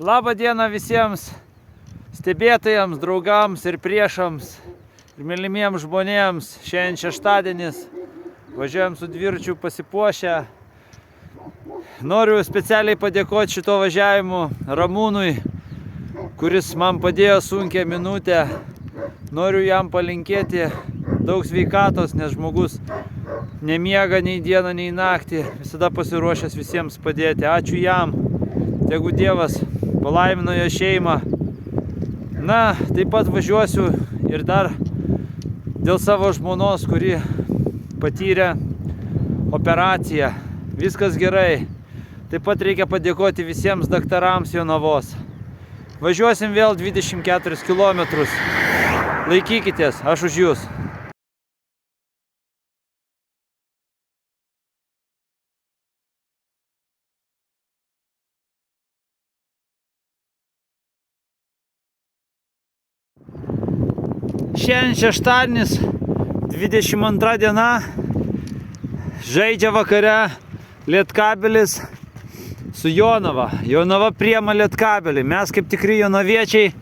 Labą dieną visiems stebėtojams, draugams ir priešams ir mylimiems žmonėms. Šiandien šeštadienis, važiuojam su dviračiu pasipuošę. Noriu specialiai padėkoti šito važiavimu Ramūnui, kuris man padėjo sunkią minutę. Noriu jam palinkėti daug sveikatos, nes žmogus nemiega nei dieną, nei naktį, visada pasiruošęs visiems padėti. Ačiū jam, tegu Dievas palaimino jo šeimą. Na, taip pat važiuosiu ir dar dėl savo žmonos, kuri patyrė operaciją. Viskas gerai. Taip pat reikia padėkoti visiems daktarams Jonavos. Važiuosim vėl 24 km. Laikykitės, aš už jūs. Šiandien šeštadienis, 22 diena, žaidžia vakare Lietkabelis su Jonava. Jonava priima Lietkabelį. Mes kaip tikri jonaviečiai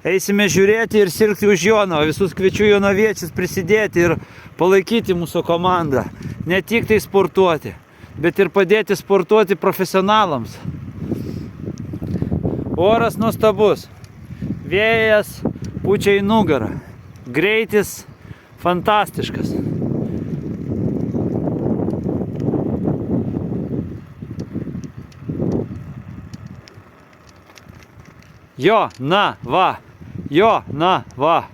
eisime žiūrėti ir sirgti už Jonavą. Visus kviečiu jonaviečius prisidėti ir palaikyti mūsų komandą. Ne tik tai sportuoti, bet ir padėti sportuoti profesionalams. Oras nuostabus. Vėjas pučia į nugarą. Greitis fantastiškas. Jonava. Jonava.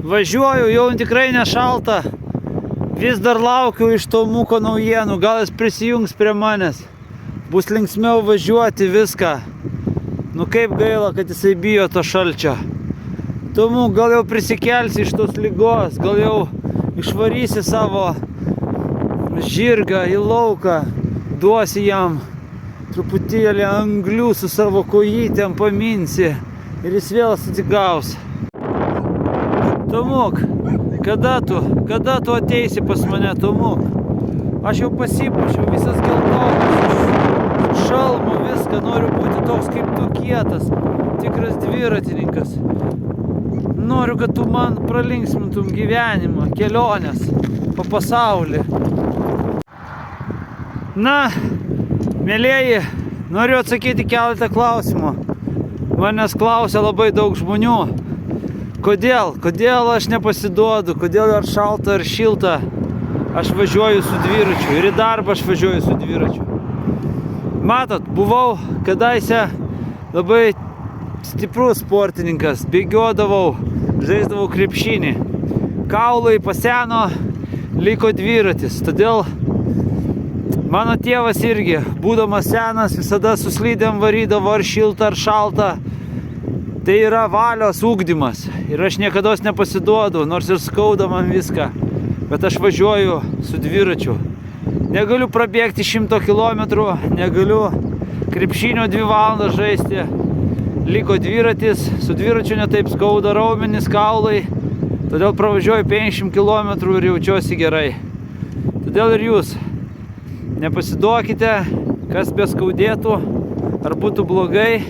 Važiuoju, jau tikrai nešalta. Vis dar laukiu iš Tomuko naujienų. Gal jis prisijungs prie manęs. Bus linksmiau važiuoti viską. Nu kaip gaila, kad jisai bijo to šalčio. Tomu, gal jau prisikelsi iš tos ligos, gal jau išvarysi savo žirgą į lauką, duosi jam truputėlį anglių su savo kojytėm, paminsi ir jis vėl atsigaus. Tomuk, kada tu ateisi pas mane, Tomuk? Aš jau pasipuošiau, visas geltonas, šalmu, viską, noriu būti toks kaip tu kietas, tikras dviratininkas. Noriu, kad tu man pralinksmintum gyvenimą, kelionės po pasaulį. Na, mielieji, noriu atsakyti keletą klausimų. Manęs klausia labai daug žmonių. Kodėl aš nepasiduodu, kodėl ar šalta, ar šilta. Aš važiuoju su dviračiu ir į darbą aš važiuoju su dviračiu. Matot, buvau kadaise labai stiprus sportininkas, bėgiodavau, žaisdavau krepšinį. Kaulai paseno, liko dviratis. Todėl mano tėvas irgi, būdamas senas, visada su slidėm varydavo ar šilta, ar šalta. Tai yra valios ugdymas. Ir aš niekados nepasiduodu, nors ir skauda man viską. Bet aš važiuoju su dviračiu. Negaliu prabėgti 100 km, negaliu krepšinio 2 valandas žaisti. Liko dviratis, su dviračiu netaip skauda raumenys, kaulai. Todėl pravažiuoju 50 km ir jaučiuosi gerai. Todėl ir jūs nepasiduokite, kas beskaudėtų, ar būtų blogai.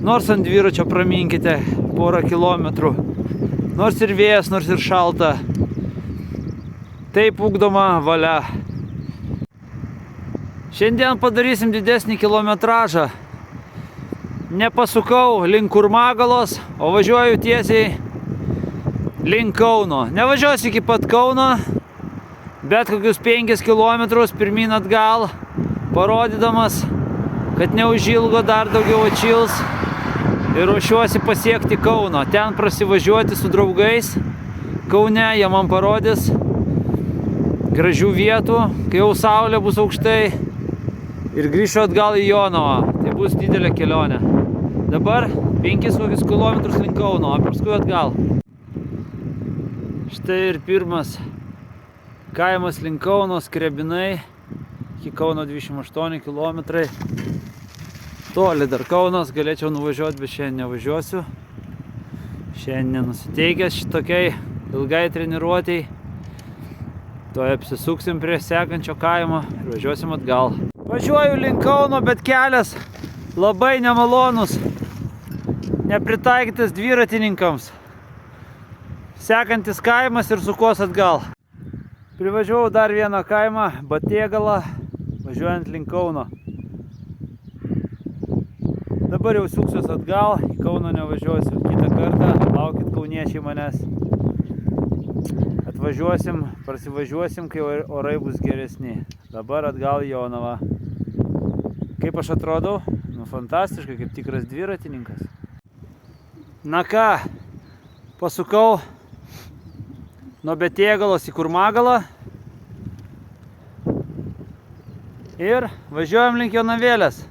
Nors ant dviračio praminkite porą kilometrų. Nors ir vėjas, nors ir šalta. Taip ugdoma valia. Šiandien padarysim didesnį kilometražą. Nepasukau link Kurmagalos, o važiuoju tiesiai link Kauno. Nevažiuosiu iki pat Kauno, bet kokius 5 km pirmyn atgal, parodydamas, kad neužilgo dar daugiau atšils ir ruošiuosi pasiekti Kauno. Ten prasivažiuoti su draugais. Kaune jie man parodys gražių vietų, kai jau saulė bus aukštai, ir grįšiu atgal į Jonavą. Tai bus didelė kelionė. Dabar 5 km link Kauno, o paskui atgal. Štai ir pirmas kaimas link Kauno, Skrebinai. Iki Kauno 28 km. Toli dar Kaunas, galėčiau nuvažiuoti, bet šiandien nevažiuosiu. Šiandien nusiteikęs šitokiai ilgai treniruotei. Tuoj apsisuksim prie sekančio kaimo ir važiuosim atgal. Važiuoju link Kauno, bet kelias labai nemalonus, nepritaikytas dviratininkams. Sekantis kaimas ir sukos atgal. Privažiavau dar vieną kaimą, Batėgalą, važiuojant link Kauno. Dabar jau suksiuos atgal, į Kauną nevažiuosiu. Kitą kartą laukit kauniečiai manęs. Atvažiuosim, prasivažiuosim, kai orai bus geresni. Dabar atgal į Jonavą. Kaip aš atrodau? Nu, fantastiškai, kaip tikras dviratininkas. Na ką, pasukau nuo Batėgalos į Kurmagalą ir važiuojam link Jonavėlės.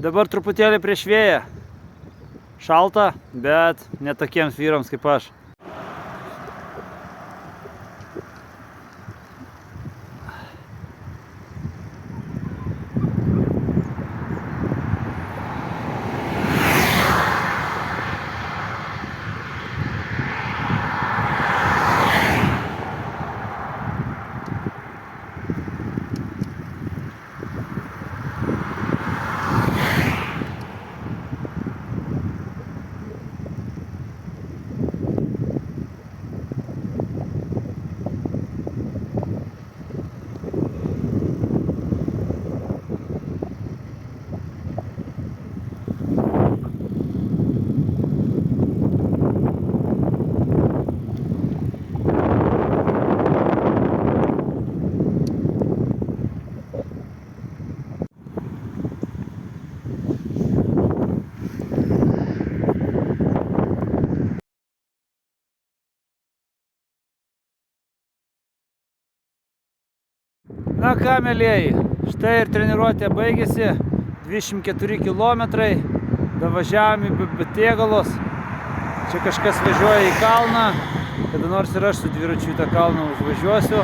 Dabar truputėlį prieš vėją. Šalta, bet ne tokiems vyrams kaip aš. Na ką, mielieji, štai ir treniruotė baigėsi, 24 kilometrai, davažiavom į Batėgalos, čia kažkas važiuoja į kalną, kada nors ir aš su dviračiu į tą kalną užvažiuosiu.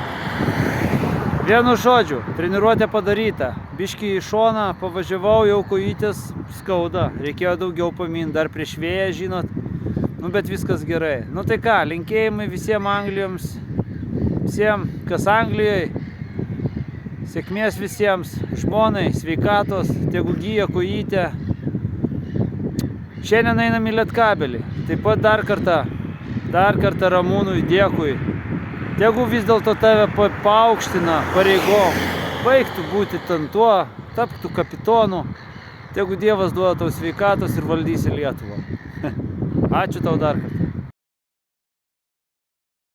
Vienu žodžiu, treniruotė padaryta, biškį į šoną pavažiavau, jau kojytės skauda, reikėjo daugiau pamint, dar prieš vėją, žinot, nu bet viskas gerai. Nu tai ką, linkėjimai visiems Anglijoms, visiems, kas Anglijoje. Sėkmės visiems, žmonai, sveikatos, tegu gyja kojytė. Šiandien einam į Lietkabelį. Taip pat dar kartą Ramūnui dėkui. Tegu vis dėlto tave paaukština pareigom. Baigtų būti ten tuo, taptų kapitonu. Tegu Dievas duoda tau sveikatos ir valdysi Lietuvą. Ačiū tau dar kartą.